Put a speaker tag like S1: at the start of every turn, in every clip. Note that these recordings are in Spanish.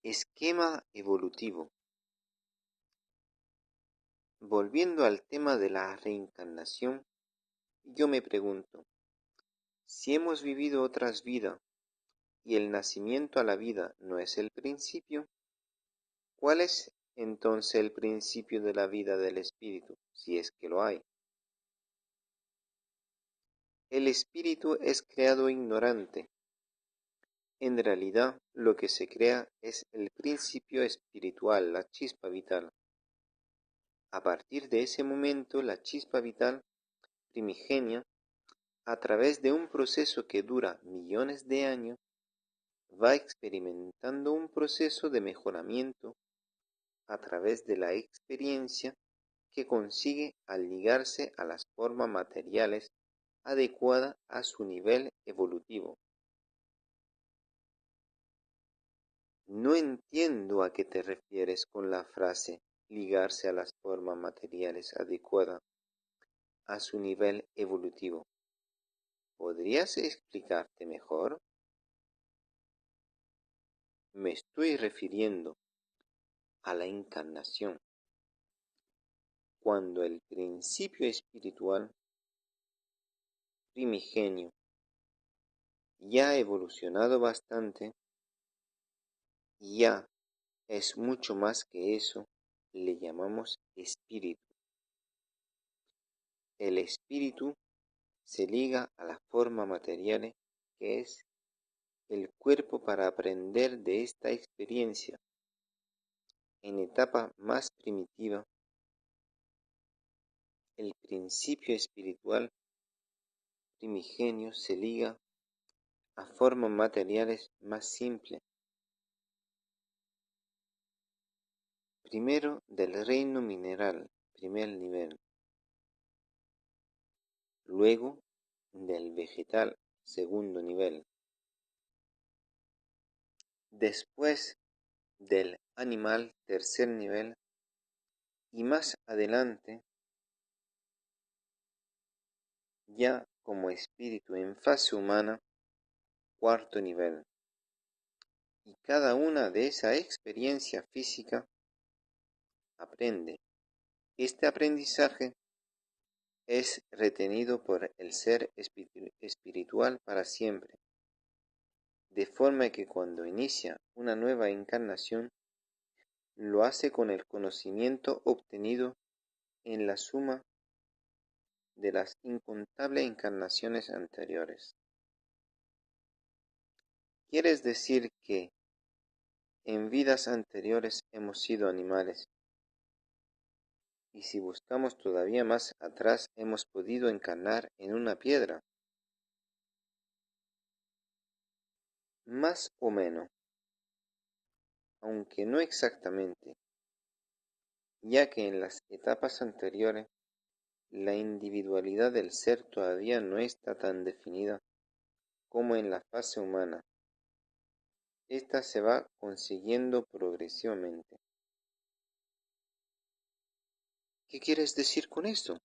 S1: Esquema evolutivo. Volviendo al tema de la reencarnación, yo me pregunto, si hemos vivido otras vidas y el nacimiento a la vida no es el principio, ¿cuál es entonces el principio de la vida del espíritu, si es que lo hay? El espíritu es creado ignorante. En realidad, lo que se crea es el principio espiritual, la chispa vital. A partir de ese momento, la chispa vital primigenia, a través de un proceso que dura millones de años, va experimentando un proceso de mejoramiento a través de la experiencia que consigue al ligarse a las formas materiales adecuadas a su nivel evolutivo. No entiendo a qué te refieres con la frase ligarse a las formas materiales adecuadas a su nivel evolutivo. ¿Podrías explicarte mejor? Me estoy refiriendo a la encarnación, cuando el principio espiritual primigenio ya ha evolucionado bastante, ya es mucho más que eso, le llamamos espíritu. El espíritu se liga a la forma material que es el cuerpo para aprender de esta experiencia. En etapa más primitiva, el principio espiritual primigenio se liga a formas materiales más simples. Primero del reino mineral, primer nivel. Luego del vegetal, segundo nivel. Después del animal, tercer nivel. Y más adelante, ya como espíritu en fase humana, cuarto nivel. Y cada una de esa experiencia física aprende. Este aprendizaje es retenido por el ser espiritual para siempre, de forma que cuando inicia una nueva encarnación, lo hace con el conocimiento obtenido en la suma de las incontables encarnaciones anteriores. ¿Quieres decir que en vidas anteriores hemos sido animales? Y si buscamos todavía más atrás, hemos podido encarnar en una piedra. Más o menos, aunque no exactamente, ya que en las etapas anteriores la individualidad del ser todavía no está tan definida como en la fase humana. Esta se va consiguiendo progresivamente. ¿Qué quieres decir con esto?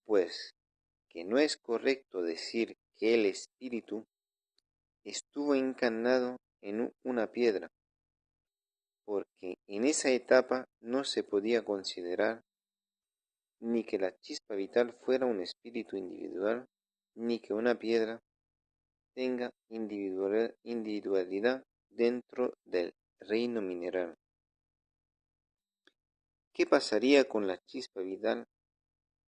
S1: Pues que no es correcto decir que el espíritu estuvo encarnado en una piedra, porque en esa etapa no se podía considerar ni que la chispa vital fuera un espíritu individual, ni que una piedra tenga individualidad dentro del reino mineral. ¿Qué pasaría con la chispa vital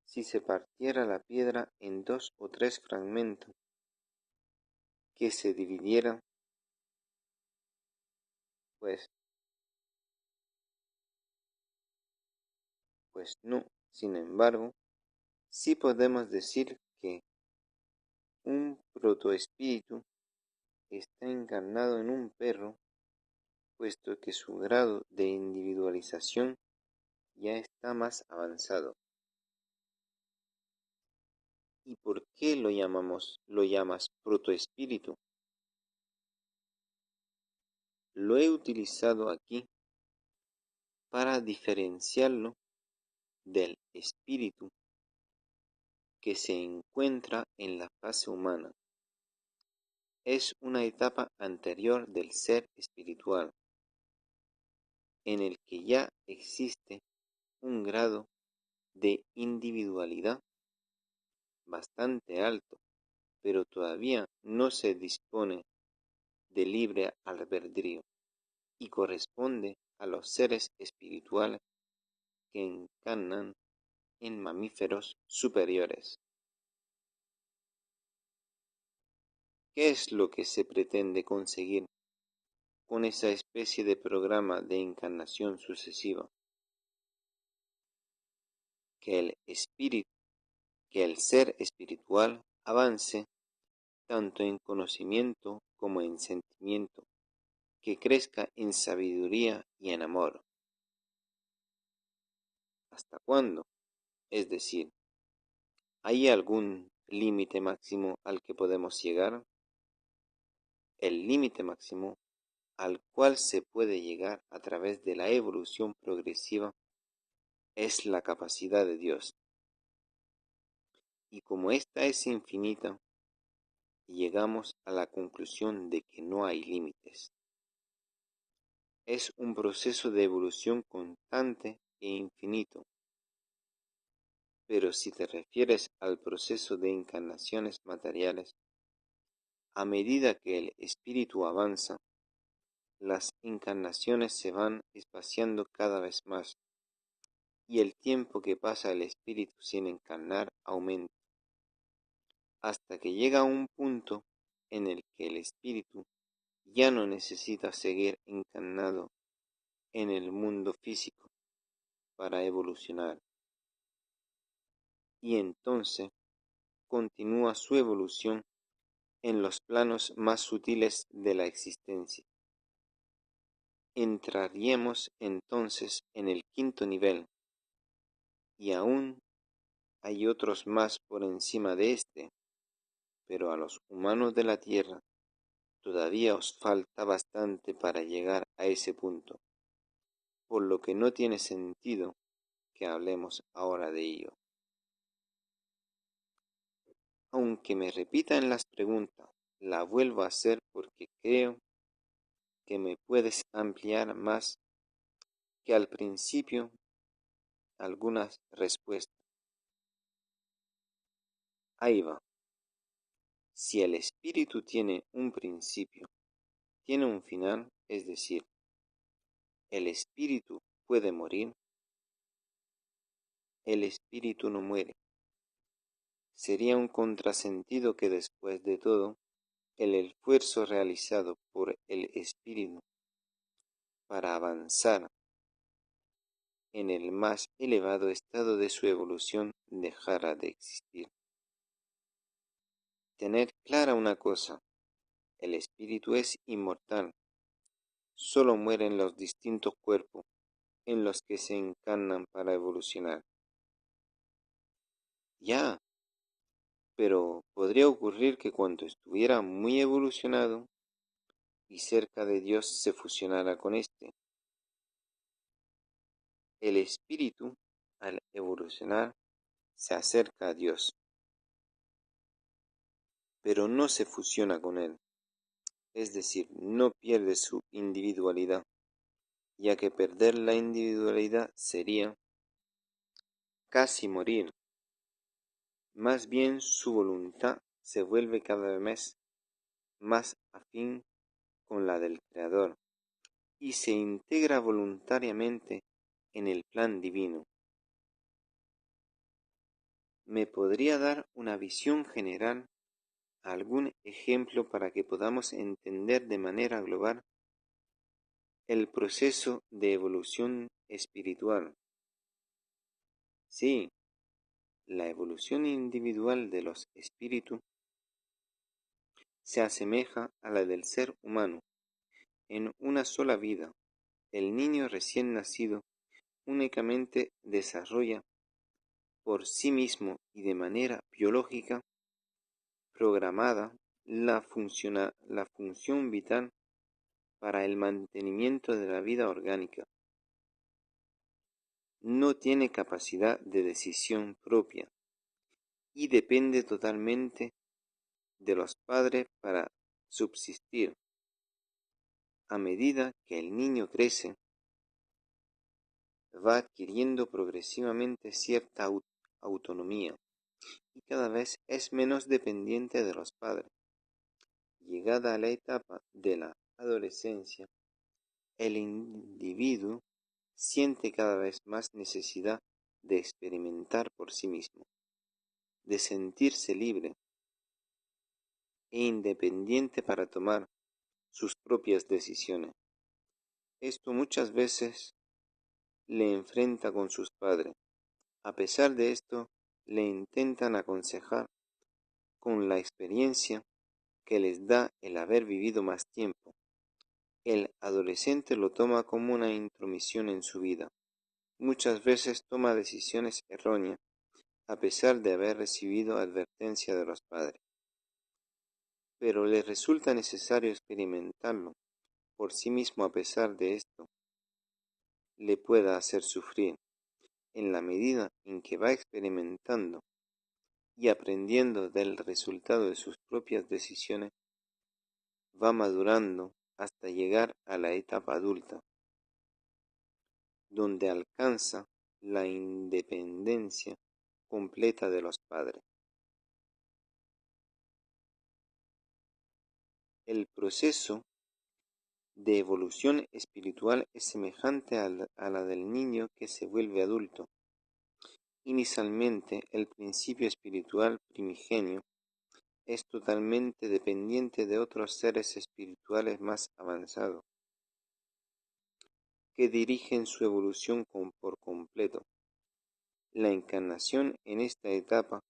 S1: si se partiera la piedra en 2 o 3 fragmentos que se dividieran? Pues no. Sin embargo, sí podemos decir que un protoespíritu está encarnado en un perro, puesto que su grado de individualización ya está más avanzado. ¿Y por qué lo llamas protoespíritu? Lo he utilizado aquí para diferenciarlo del espíritu que se encuentra en la fase humana. es una etapa anterior del ser espiritual, en el que ya existe un grado de individualidad bastante alto, pero todavía no se dispone de libre albedrío y corresponde a los seres espirituales que encarnan en mamíferos superiores. ¿Qué es lo que se pretende conseguir con esa especie de programa de encarnación sucesiva? Que el ser espiritual avance tanto en conocimiento como en sentimiento, que crezca en sabiduría y en amor. ¿Hasta cuándo? Es decir, ¿hay algún límite máximo al que podemos llegar? El límite máximo al cual se puede llegar a través de la evolución progresiva es la capacidad de Dios. Y como ésta es infinita, llegamos a la conclusión de que no hay límites. Es un proceso de evolución constante e infinito. Pero si te refieres al proceso de encarnaciones materiales, a medida que el espíritu avanza, las encarnaciones se van espaciando cada vez más, y el tiempo que pasa el espíritu sin encarnar aumenta, hasta que llega a un punto en el que el espíritu ya no necesita seguir encarnado en el mundo físico para evolucionar, y entonces continúa su evolución en los planos más sutiles de la existencia. Entraríamos entonces en el quinto nivel, y aún hay otros más por encima de este, pero a los humanos de la Tierra todavía os falta bastante para llegar a ese punto, por lo que no tiene sentido que hablemos ahora de ello. Aunque me repitan las preguntas, la vuelvo a hacer porque creo que me puedes ampliar más que al principio algunas respuestas. Ahí va. Si el espíritu tiene un principio, tiene un final, es decir, el espíritu puede morir, el espíritu no muere. Sería un contrasentido que después de todo, el esfuerzo realizado por el espíritu para avanzar en el más elevado estado de su evolución dejara de existir. Tener clara una cosa, el espíritu es inmortal, solo mueren los distintos cuerpos en los que se encarnan para evolucionar. Ya, pero podría ocurrir que cuando estuviera muy evolucionado y cerca de Dios se fusionara con éste. El espíritu, al evolucionar, se acerca a Dios, pero no se fusiona con él, es decir, no pierde su individualidad, ya que perder la individualidad sería casi morir. Más bien su voluntad se vuelve cada vez más afín con la del Creador y se integra voluntariamente en el plan divino. ¿Me podría dar una visión general, algún ejemplo para que podamos entender de manera global el proceso de evolución espiritual? Sí, la evolución individual de los espíritus se asemeja a la del ser humano en una sola vida. El niño recién nacido únicamente desarrolla por sí mismo y de manera biológica programada la función vital para el mantenimiento de la vida orgánica. No tiene capacidad de decisión propia y depende totalmente de los padres para subsistir. A medida que el niño crece, va adquiriendo progresivamente cierta autonomía y cada vez es menos dependiente de los padres. Llegada a la etapa de la adolescencia, el individuo siente cada vez más necesidad de experimentar por sí mismo, de sentirse libre e independiente para tomar sus propias decisiones. Esto muchas veces le enfrenta con sus padres. A pesar de esto, le intentan aconsejar con la experiencia que les da el haber vivido más tiempo. El adolescente lo toma como una intromisión en su vida. Muchas veces toma decisiones erróneas, a pesar de haber recibido advertencia de los padres. Pero le resulta necesario experimentarlo por sí mismo. A pesar de esto, le pueda hacer sufrir. En la medida en que va experimentando y aprendiendo del resultado de sus propias decisiones, va madurando hasta llegar a la etapa adulta, donde alcanza la independencia completa de los padres. El proceso de evolución espiritual es semejante a la del niño que se vuelve adulto. Inicialmente, el principio espiritual primigenio es totalmente dependiente de otros seres espirituales más avanzados, que dirigen su evolución por completo. La encarnación en esta etapa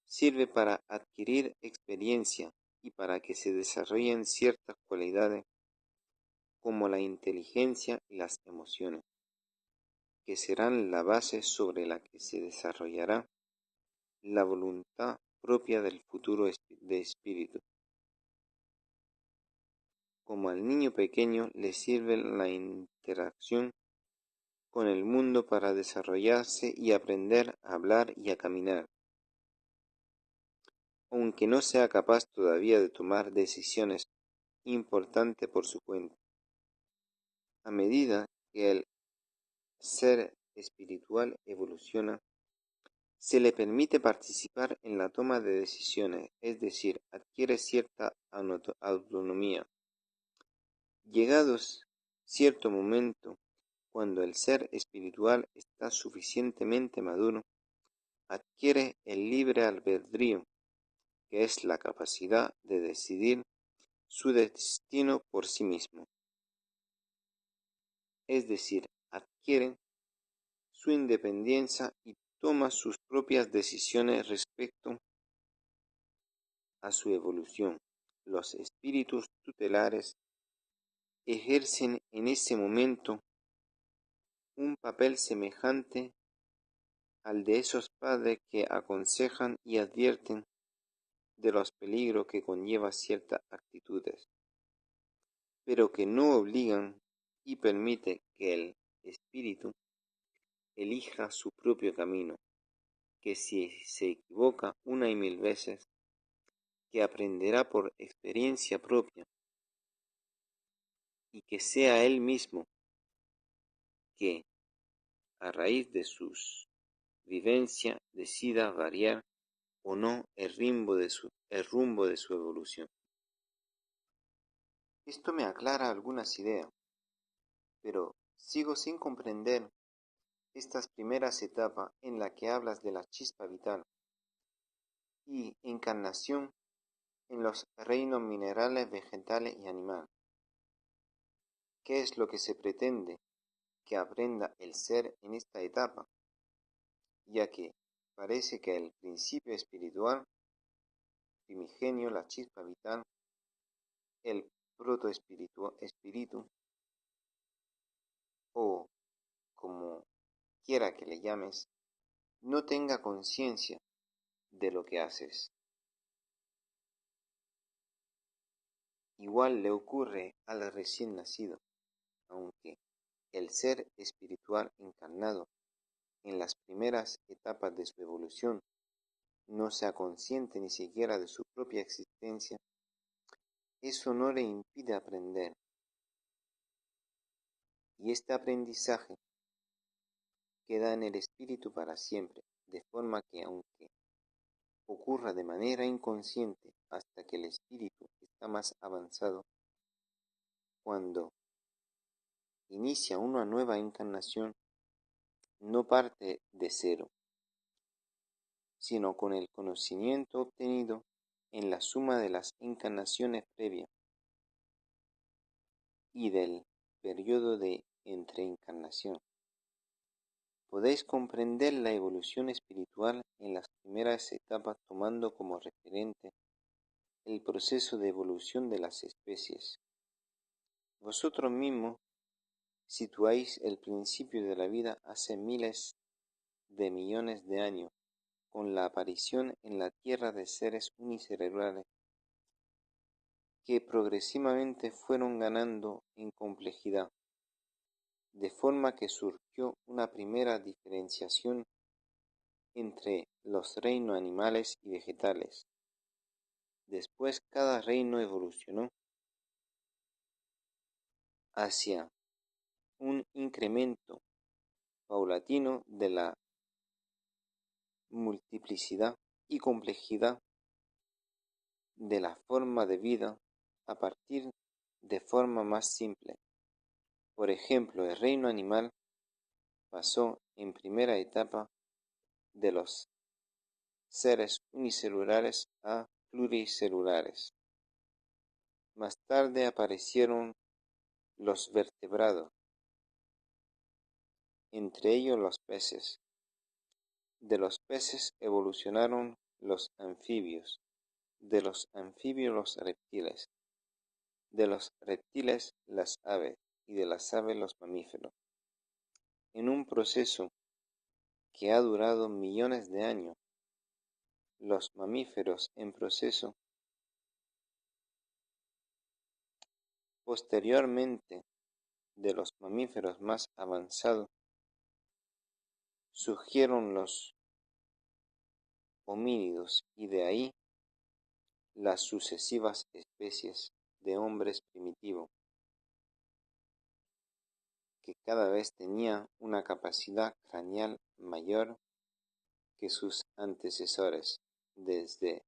S1: sirve para adquirir experiencia y para que se desarrollen ciertas cualidades como la inteligencia y las emociones, que serán la base sobre la que se desarrollará la voluntad propia del futuro de espíritu. Como al niño pequeño le sirve la interacción con el mundo para desarrollarse y aprender a hablar y a caminar, aunque no sea capaz todavía de tomar decisiones importantes por su cuenta. A medida que el ser espiritual evoluciona, se le permite participar en la toma de decisiones, es decir, adquiere cierta autonomía. Llegados cierto momento, cuando el ser espiritual está suficientemente maduro, adquiere el libre albedrío, que es la capacidad de decidir su destino por sí mismo. Es decir, adquiere su independencia y toma sus propias decisiones respecto a su evolución. Los espíritus tutelares ejercen en ese momento un papel semejante al de esos padres que aconsejan y advierten de los peligros que conlleva ciertas actitudes, pero que no obligan y permiten que el espíritu elija su propio camino, que si se equivoca una y mil veces, que aprenderá por experiencia propia, y que sea él mismo que, a raíz de sus vivencias, decida variar o no el rumbo de su evolución. Esto me aclara algunas ideas, pero sigo sin comprender estas primeras etapas en las que hablas de la chispa vital y encarnación en los reinos minerales, vegetales y animales. ¿Qué es lo que se pretende que aprenda el ser en esta etapa? Ya que parece que el principio espiritual primigenio, la chispa vital, el espíritu o como quiera que le llames, no tenga conciencia de lo que haces. Igual le ocurre al recién nacido, aunque el ser espiritual encarnado en las primeras etapas de su evolución no sea consciente ni siquiera de su propia existencia, eso no le impide aprender. Y este aprendizaje queda en el espíritu para siempre, de forma que aunque ocurra de manera inconsciente hasta que el espíritu está más avanzado, cuando inicia una nueva encarnación, no parte de cero, sino con el conocimiento obtenido en la suma de las encarnaciones previas y del periodo de entreencarnación. Podéis comprender la evolución espiritual en las primeras etapas tomando como referente el proceso de evolución de las especies. Vosotros mismos situáis el principio de la vida hace miles de millones de años, con la aparición en la Tierra de seres unicelulares que progresivamente fueron ganando en complejidad, de forma que surgió una primera diferenciación entre los reinos animales y vegetales. Después cada reino evolucionó hacia un incremento paulatino de la multiplicidad y complejidad de la forma de vida a partir de forma más simple. Por ejemplo, el reino animal pasó en primera etapa de los seres unicelulares a pluricelulares. Más tarde aparecieron los vertebrados, entre ellos los peces. De los peces evolucionaron los anfibios, de los anfibios los reptiles, de los reptiles las aves y de las aves los mamíferos. En un proceso que ha durado millones de años, los mamíferos en proceso. Posteriormente, de los mamíferos más avanzados, surgieron los homínidos y de ahí las sucesivas especies de hombres primitivos, que cada vez tenían una capacidad craneal mayor que sus antecesores, desde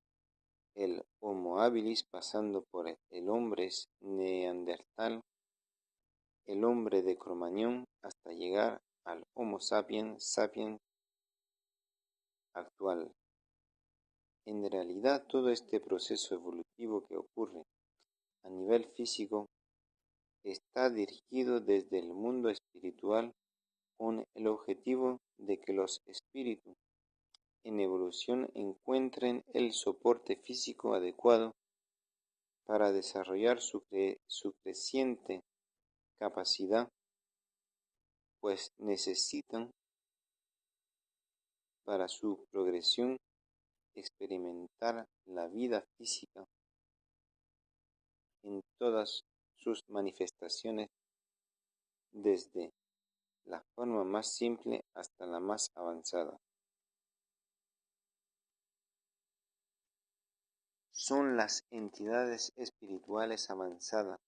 S1: el Homo habilis pasando por el hombre neandertal, el hombre de Cro-Magnon, hasta llegar al Homo sapiens sapiens actual. En realidad, todo este proceso evolutivo que ocurre a nivel físico está dirigido desde el mundo espiritual con el objetivo de que los espíritus en evolución encuentren el soporte físico adecuado para desarrollar su creciente capacidad, pues necesitan para su progresión experimentar la vida física en todas sus manifestaciones, desde la forma más simple hasta la más avanzada. Son las entidades espirituales avanzadas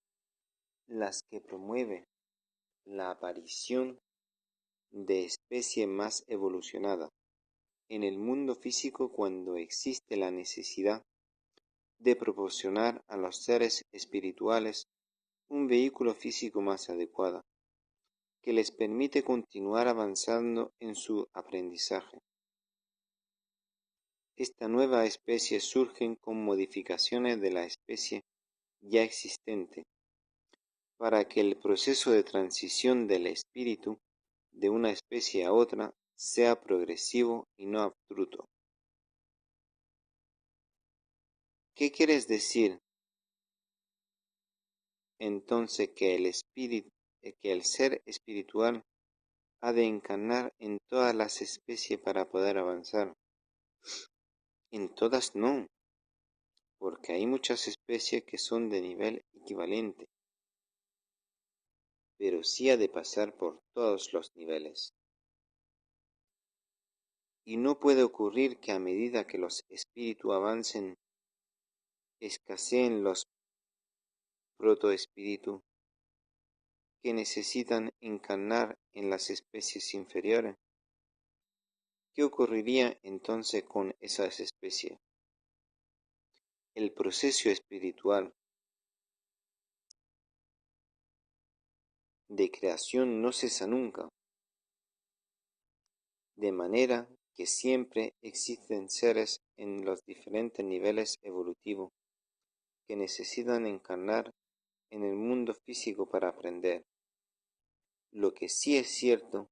S1: las que promueven la aparición de especie más evolucionada en el mundo físico cuando existe la necesidad de proporcionar a los seres espirituales un vehículo físico más adecuado, que les permite continuar avanzando en su aprendizaje. Esta nueva especie surge con modificaciones de la especie ya existente, para que el proceso de transición del espíritu de una especie a otra sea progresivo y no abrupto. ¿Qué quieres decir entonces que el ser espiritual ha de encarnar en todas las especies para poder avanzar? En todas no, porque hay muchas especies que son de nivel equivalente, pero sí ha de pasar por todos los niveles. Y no puede ocurrir que a medida que los espíritus avancen, escaseen los protoespíritu que necesitan encarnar en las especies inferiores, ¿qué ocurriría entonces con esas especies? El proceso espiritual de creación no cesa nunca, de manera que siempre existen seres en los diferentes niveles evolutivos que necesitan encarnar en el mundo físico para aprender. Lo que sí es cierto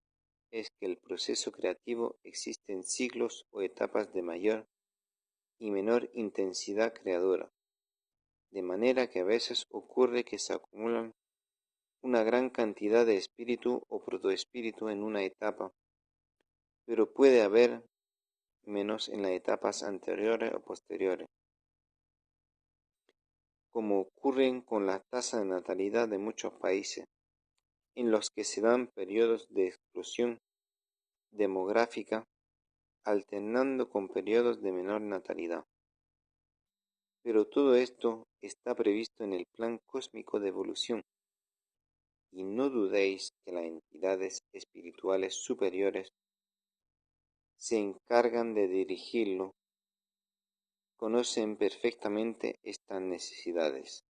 S1: es que el proceso creativo existe en ciclos o etapas de mayor y menor intensidad creadora, de manera que a veces ocurre que se acumulan una gran cantidad de espíritu o protoespíritu en una etapa, pero puede haber menos en las etapas anteriores o posteriores, como ocurre con la tasa de natalidad de muchos países, en los que se dan periodos de explosión demográfica alternando con periodos de menor natalidad. Pero todo esto está previsto en el plan cósmico de evolución, y no dudéis que las entidades espirituales superiores se encargan de dirigirlo, conocen perfectamente estas necesidades.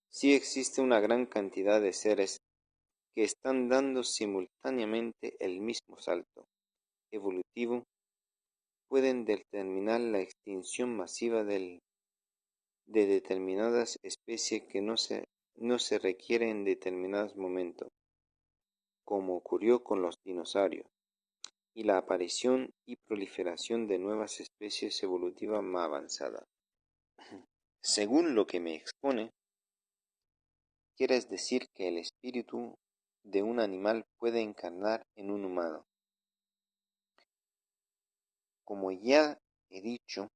S1: Sí existe una gran cantidad de seres que están dando simultáneamente el mismo salto evolutivo, pueden determinar la extinción masiva de determinadas especies que no se requieren en determinados momentos, como ocurrió con los dinosaurios, y la aparición y proliferación de nuevas especies evolutivas más avanzadas. Según lo que me expone, quieres decir que el espíritu de un animal puede encarnar en un humano. Como ya he dicho,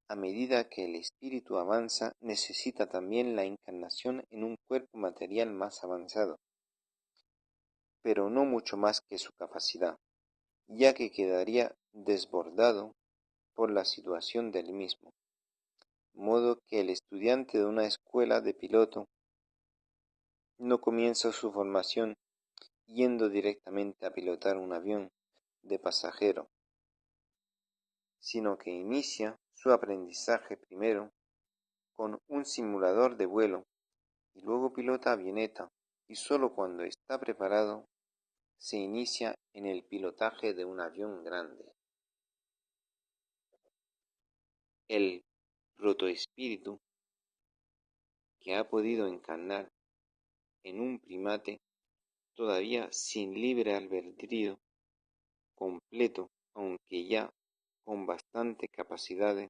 S1: a medida que el espíritu avanza, necesita también la encarnación en un cuerpo material más avanzado, pero no mucho más que su capacidad, ya que quedaría desbordado por la situación del mismo, modo que el estudiante de una escuela de piloto no comienza su formación yendo directamente a pilotar un avión de pasajero, sino que inicia su aprendizaje primero con un simulador de vuelo y luego pilota avioneta, y solo cuando está preparado se inicia en el pilotaje de un avión grande. El protoespíritu que ha podido encarnar en un primate todavía sin libre albedrío completo, aunque ya con bastante capacidades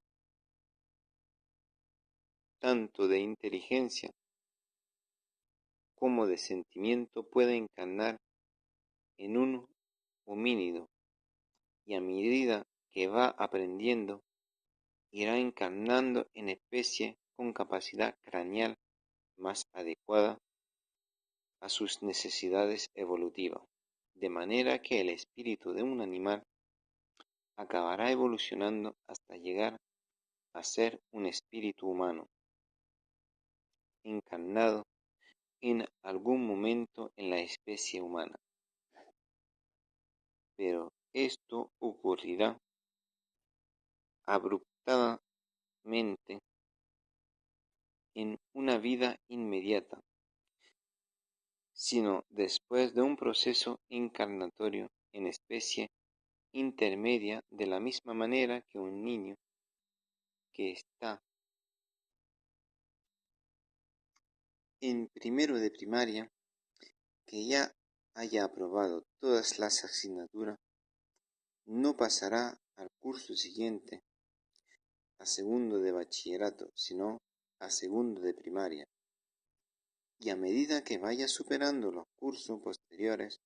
S1: tanto de inteligencia como de sentimiento, puede encarnar en un homínido, y a medida que va aprendiendo irá encarnando en especies con capacidad craneal más adecuada a sus necesidades evolutivas, de manera que el espíritu de un animal acabará evolucionando hasta llegar a ser un espíritu humano, encarnado en algún momento en la especie humana. Pero esto ocurrirá abruptamente en una vida inmediata, sino después de un proceso encarnatorio en especie intermedia, de la misma manera que un niño que está en primero de primaria, que ya haya aprobado todas las asignaturas, no pasará al curso siguiente, a segundo de bachillerato, sino a segundo de primaria. Y a medida que vaya superando los cursos posteriores,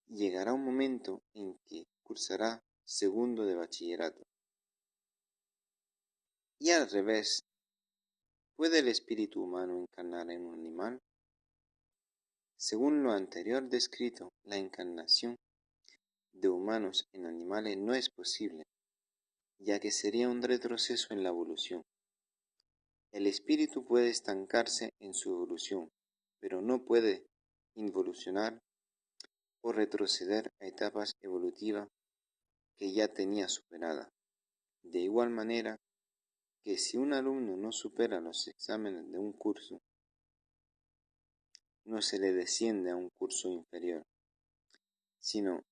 S1: llegará un momento en que cursará segundo de bachillerato. Y al revés, ¿puede el espíritu humano encarnar en un animal? Según lo anterior descrito, la encarnación de humanos en animales no es posible, ya que sería un retroceso en la evolución. El espíritu puede estancarse en su evolución, pero no puede involucionar o retroceder a etapas evolutivas que ya tenía superada. De igual manera que si un alumno no supera los exámenes de un curso, no se le desciende a un curso inferior, sino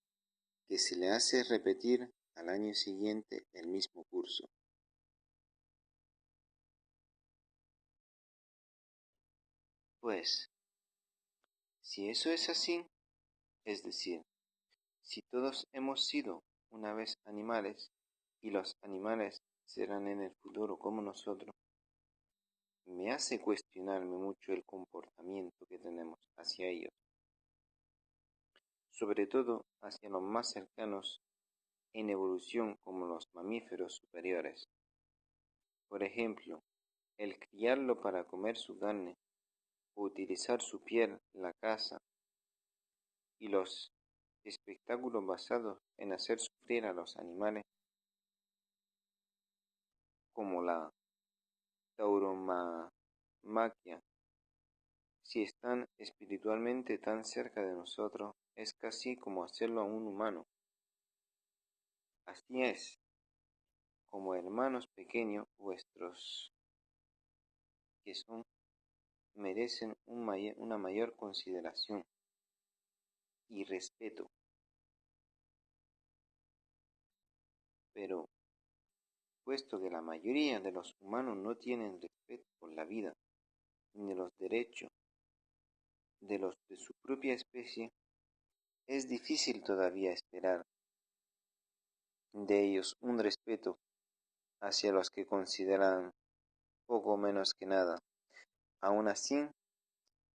S1: que se le hace repetir al año siguiente el mismo curso. Pues, si eso es así, es decir, si todos hemos sido una vez animales y los animales serán en el futuro como nosotros, me hace cuestionarme mucho el comportamiento que tenemos hacia ellos, sobre todo hacia los más cercanos en evolución como los mamíferos superiores. Por ejemplo, el criarlo para comer su carne o utilizar su piel, la caza y los espectáculos basados en hacer sufrir a los animales, como la tauromaquia, si están espiritualmente tan cerca de nosotros, es casi como hacerlo a un humano. Así es, como hermanos pequeños vuestros que son, merecen una mayor consideración y respeto. Pero, puesto que la mayoría de los humanos no tienen respeto por la vida ni los derechos de los de su propia especie, es difícil todavía esperar de ellos un respeto hacia los que consideran poco menos que nada. Aun así,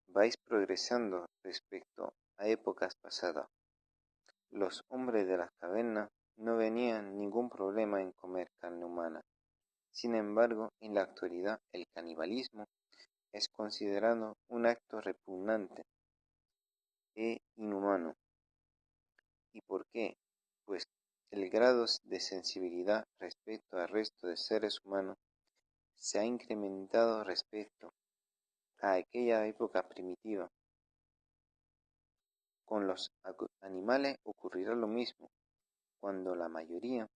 S1: vais progresando respecto a épocas pasadas. Los hombres de las cavernas no venían ningún problema en comer carne humana. Sin embargo, en la actualidad el canibalismo es considerado un acto repugnante e inhumano. ¿Y por qué? Pues el grado de sensibilidad respecto al resto de seres humanos se ha incrementado respecto a aquella época primitiva. Con los animales ocurrirá lo mismo cuando la mayoría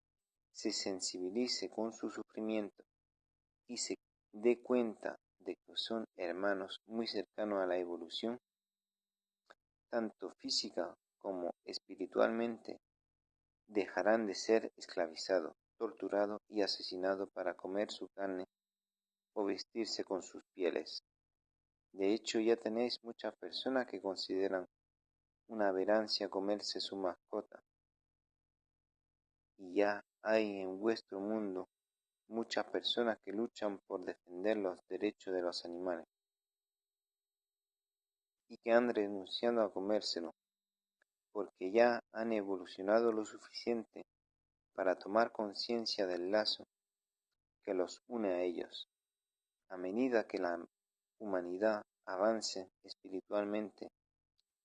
S1: se sensibilice con su sufrimiento y se dé cuenta de que son hermanos muy cercanos a la evolución, tanto física como espiritualmente, dejarán de ser esclavizados, torturados y asesinados para comer su carne o vestirse con sus pieles. De hecho, ya tenéis muchas personas que consideran una aberrancia comerse su mascota, y ya hay en vuestro mundo muchas personas que luchan por defender los derechos de los animales y que han renunciado a comérselo porque ya han evolucionado lo suficiente para tomar conciencia del lazo que los une a ellos. A medida que la humanidad avance espiritualmente,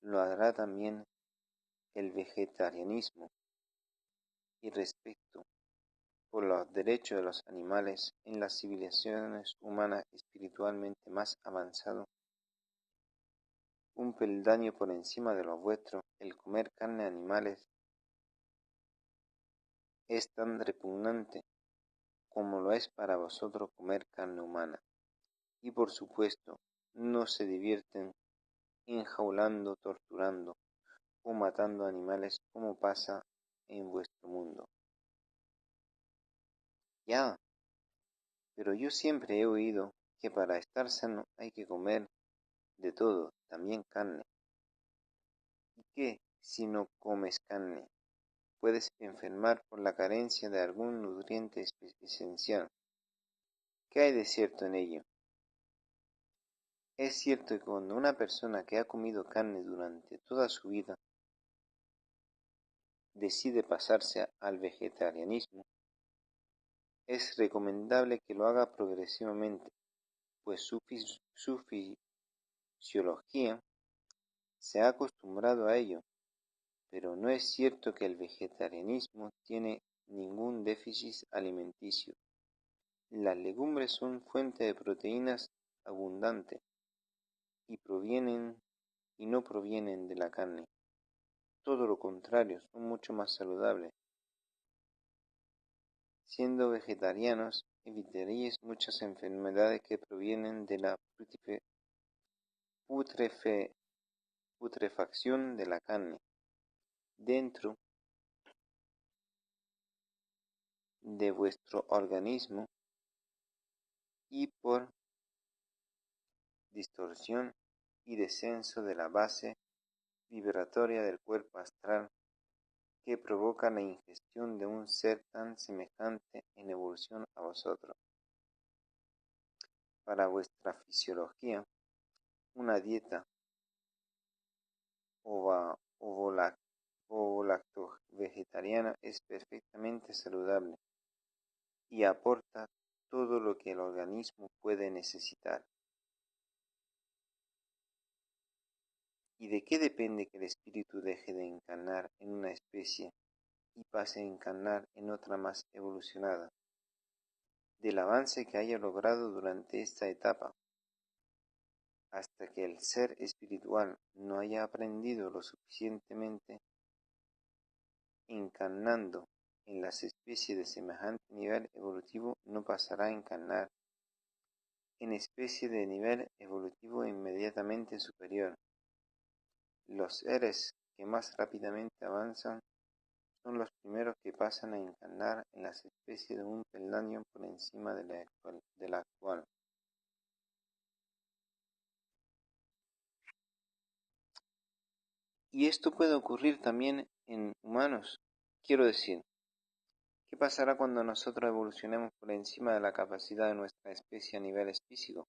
S1: lo hará también el vegetarianismo, y respeto por los derechos de los animales en las civilizaciones humanas espiritualmente más avanzadas, un peldaño por encima de los vuestros. El comer carne de animales es tan repugnante como lo es para vosotros comer carne humana. Y por supuesto, no se divierten enjaulando, torturando o matando animales como pasa en vuestro mundo. Ya, pero yo siempre he oído que para estar sano hay que comer de todo, también carne. ¿Y qué si no comes carne? Puedes enfermar por la carencia de algún nutriente esencial. ¿Qué hay de cierto en ello? Es cierto que cuando una persona que ha comido carne durante toda su vida decide pasarse al vegetarianismo, es recomendable que lo haga progresivamente, pues su fisiología se ha acostumbrado a ello, pero no es cierto que el vegetarianismo tiene ningún déficit alimenticio. Las legumbres son fuente de proteínas abundante y no provienen de la carne. Todo lo contrario, son mucho más saludables. Siendo vegetarianos, evitaréis muchas enfermedades que provienen de la putrefacción de la carne dentro de vuestro organismo y por distorsión y descenso de la base vibratoria del cuerpo astral que provoca la ingestión de un ser tan semejante en evolución a vosotros. Para vuestra fisiología, una dieta ovo-lacto-vegetariana es perfectamente saludable y aporta todo lo que el organismo puede necesitar. ¿Y de qué depende que el espíritu deje de encarnar en una especie y pase a encarnar en otra más evolucionada? Del avance que haya logrado durante esta etapa, hasta que el ser espiritual no haya aprendido lo suficientemente, encarnando en las especies de semejante nivel evolutivo, no pasará a encarnar en especies de nivel evolutivo inmediatamente superior. Los seres que más rápidamente avanzan son los primeros que pasan a encarnar en las especies de un peldaño por encima de la actual. Y esto puede ocurrir también en humanos. Quiero decir, ¿qué pasará cuando nosotros evolucionemos por encima de la capacidad de nuestra especie a nivel físico?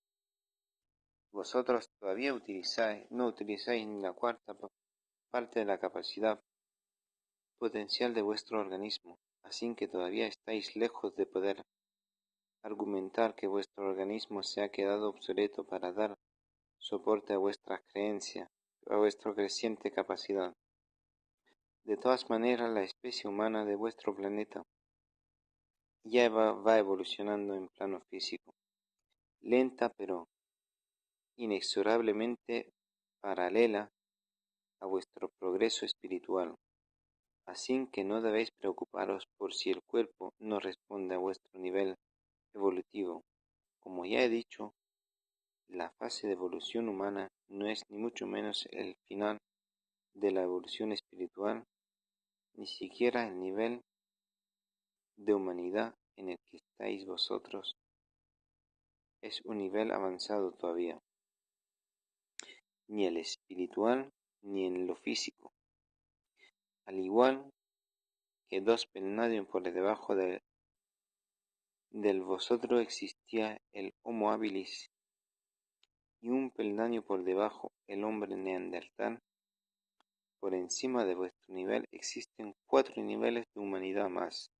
S1: Vosotros todavía no utilizáis ni la cuarta parte de la capacidad potencial de vuestro organismo, así que todavía estáis lejos de poder argumentar que vuestro organismo se ha quedado obsoleto para dar soporte a vuestras creencias, a vuestra creciente capacidad. De todas maneras, la especie humana de vuestro planeta ya va evolucionando en plano físico, lenta pero inexorablemente paralela a vuestro progreso espiritual. Así que no debéis preocuparos por si el cuerpo no responde a vuestro nivel evolutivo. Como ya he dicho, la fase de evolución humana no es ni mucho menos el final de la evolución espiritual, ni siquiera el nivel de humanidad en el que estáis vosotros es un nivel avanzado todavía, ni el espiritual ni en lo físico. Al igual que dos peldaños por debajo del vosotros existía el Homo habilis y un peldaño por debajo el hombre neandertal, por encima de vuestro nivel existen 4 niveles de humanidad más,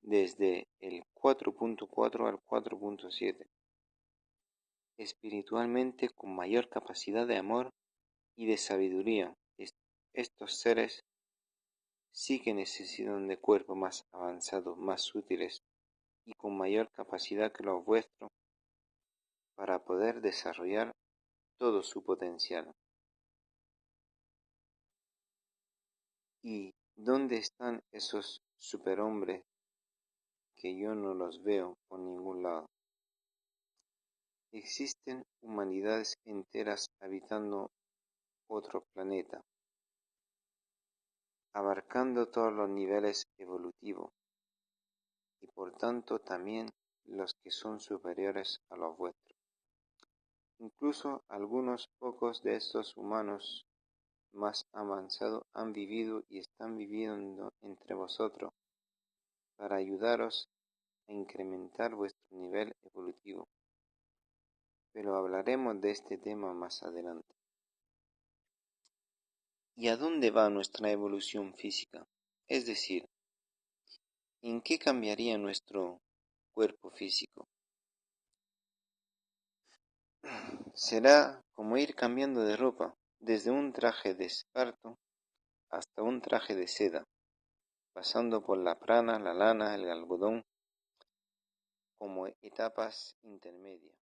S1: desde el 4.4 al 4.7, espiritualmente con mayor capacidad de amor y de sabiduría. Estos seres sí que necesitan de cuerpos más avanzados, más útiles y con mayor capacidad que los vuestros para poder desarrollar todo su potencial. ¿Y dónde están esos superhombres que yo no los veo por ningún lado? Existen humanidades enteras habitando otro planeta, abarcando todos los niveles evolutivos y por tanto también los que son superiores a los vuestros. Incluso algunos pocos de estos humanos más avanzados han vivido y están viviendo entre vosotros para ayudaros a incrementar vuestro nivel evolutivo. Pero hablaremos de este tema más adelante. ¿Y a dónde va nuestra evolución física? Es decir, ¿en qué cambiaría nuestro cuerpo físico? Será como ir cambiando de ropa, desde un traje de esparto hasta un traje de seda, pasando por la prana, la lana, el algodón como etapas intermedias.